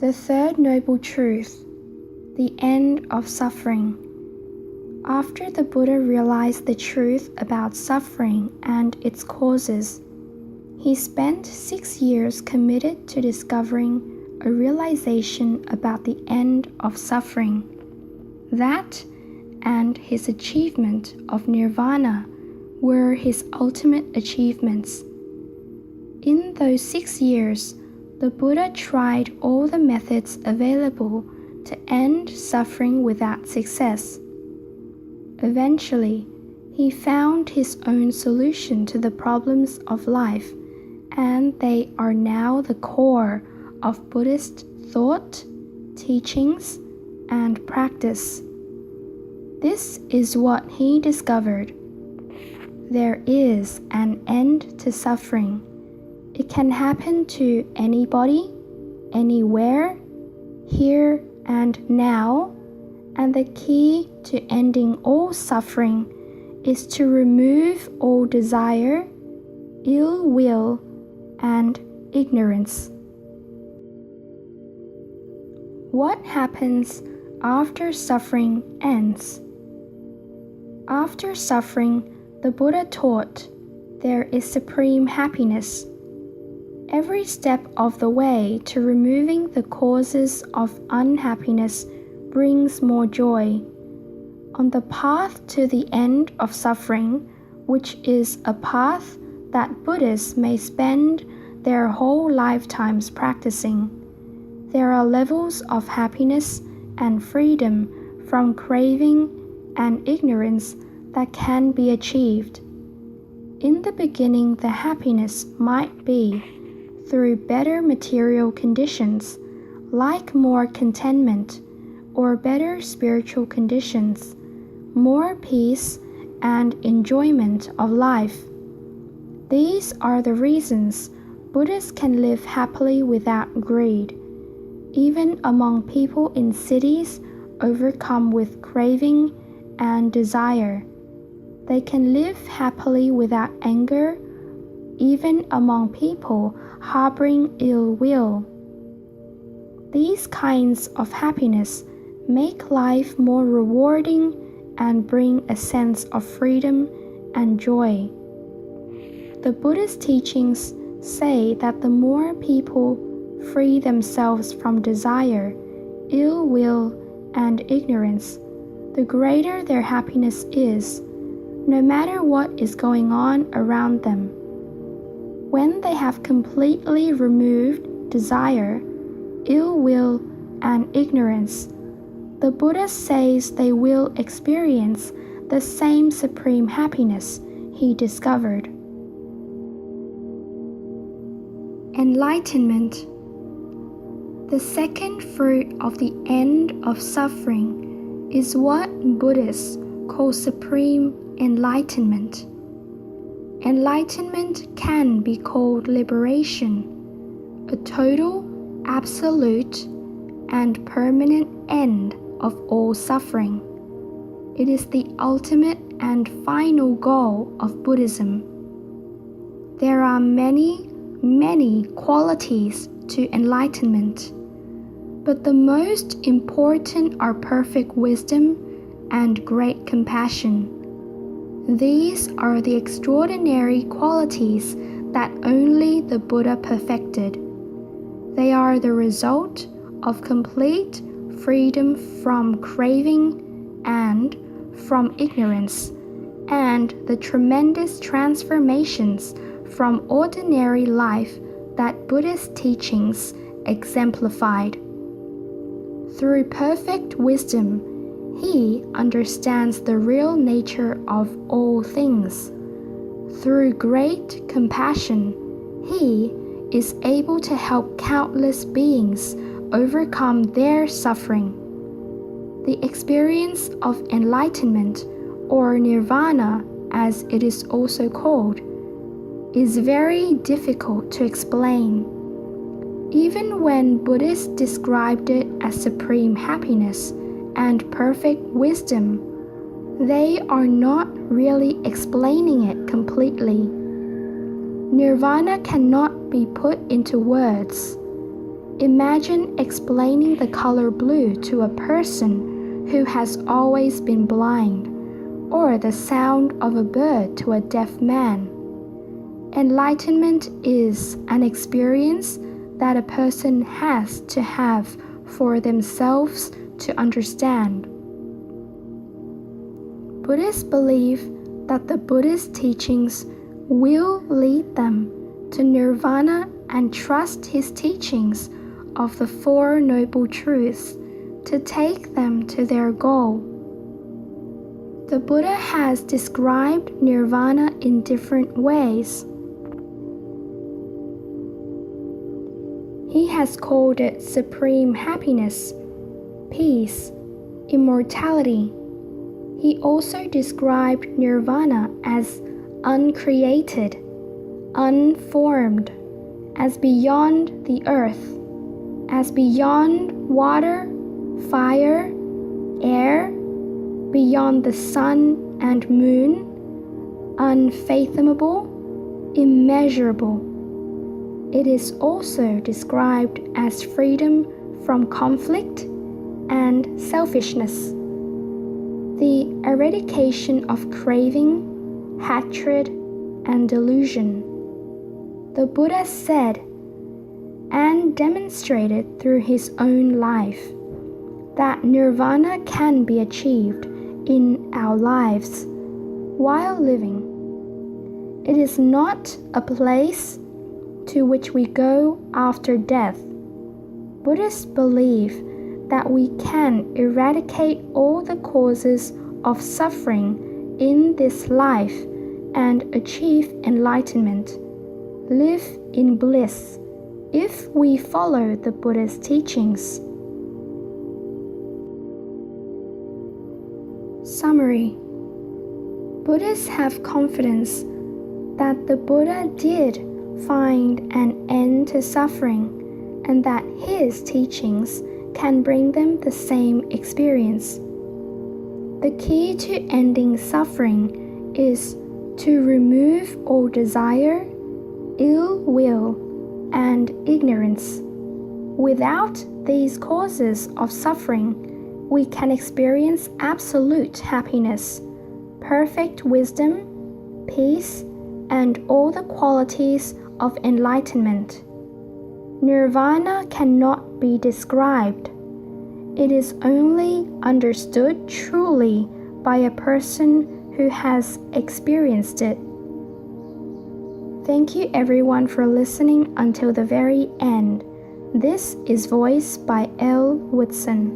The third noble truth, the end of suffering. After the Buddha realized the truth about suffering and its causes, he spent 6 years committed to discovering a realization about the end of suffering. That and his achievement of Nirvana were his ultimate achievements. In those 6 years, the Buddha tried all the methods available to end suffering without success. Eventually, he found his own solution to the problems of life, and they are now the core of Buddhist thought, teachings, and practice. This is what he discovered. There is an end to suffering. It can happen to anybody, anywhere, here and now, and the key to ending all suffering is to remove all desire, ill will, and ignorance. What happens after suffering ends? After suffering, the Buddha taught there is supreme happiness. Every step of the way to removing the causes of unhappiness brings more joy. On the path to the end of suffering, which is a path that Buddhists may spend their whole lifetimes practicing, there are levels of happiness and freedom from craving and ignorance that can be achieved. In the beginning, the happiness might be through better material conditions, like more contentment, or better spiritual conditions, more peace and enjoyment of life. These are the reasons Buddhists can live happily without greed, even among people in cities overcome with craving and desire. They can live happily without anger, even among people harboring ill will. These kinds of happiness make life more rewarding and bring a sense of freedom and joy. The Buddha's teachings say that the more people free themselves from desire, ill will, and ignorance, the greater their happiness is, no matter what is going on around them. When they have completely removed desire, ill will, and ignorance, the Buddha says they will experience the same supreme happiness he discovered. Enlightenment. The second fruit of the end of suffering is what Buddhists call supreme enlightenment. Enlightenment can be called liberation, a total, absolute, and permanent end of all suffering. It is the ultimate and final goal of Buddhism. There are many qualities to enlightenment, but the most important are perfect wisdom and great compassion. These are the extraordinary qualities that only the Buddha perfected. They are the result of complete freedom from craving and from ignorance, and the tremendous transformations from ordinary life that Buddhist teachings exemplified. Through perfect wisdom, he understands the real nature of all things. Through great compassion, he is able to help countless beings overcome their suffering. The experience of enlightenment, or Nirvana as it is also called, is very difficult to explain. Even when Buddhists described it as supreme happiness and perfect wisdom, they are not really explaining it completely. Nirvana cannot be put into words. Imagine explaining the color blue to a person who has always been blind, or the sound of a bird to a deaf man. Enlightenment is an experience that a person has to have for themselves to understand. Buddhists believe that the Buddha's teachings will lead them to Nirvana and trust his teachings of the Four Noble Truths to take them to their goal. The Buddha has described Nirvana in different ways. He has called it supreme happiness, peace, immortality. He also described Nirvana as uncreated, unformed, as beyond the earth, as beyond water, fire, air, beyond the sun and moon, unfathomable, immeasurable. It is also described as freedom from conflict and selfishness, the eradication of craving, hatred, and delusion. The Buddha said and demonstrated through his own life that Nirvana can be achieved in our lives while living. It is not a place to which we go after death. Buddhists believe that we can eradicate all the causes of suffering in this life and achieve enlightenment, live in bliss, if we follow the Buddha's teachings. Summary: Buddhists have confidence that the Buddha did find an end to suffering and that his teachings can bring them the same experience. The key to ending suffering is to remove all desire, ill will, and ignorance. Without these causes of suffering, we can experience absolute happiness, perfect wisdom, peace, and all the qualities of enlightenment. Nirvana cannot be described. It is only understood truly by a person who has experienced it. Thank you everyone for listening until the very end. This is voiced by L. Woodson.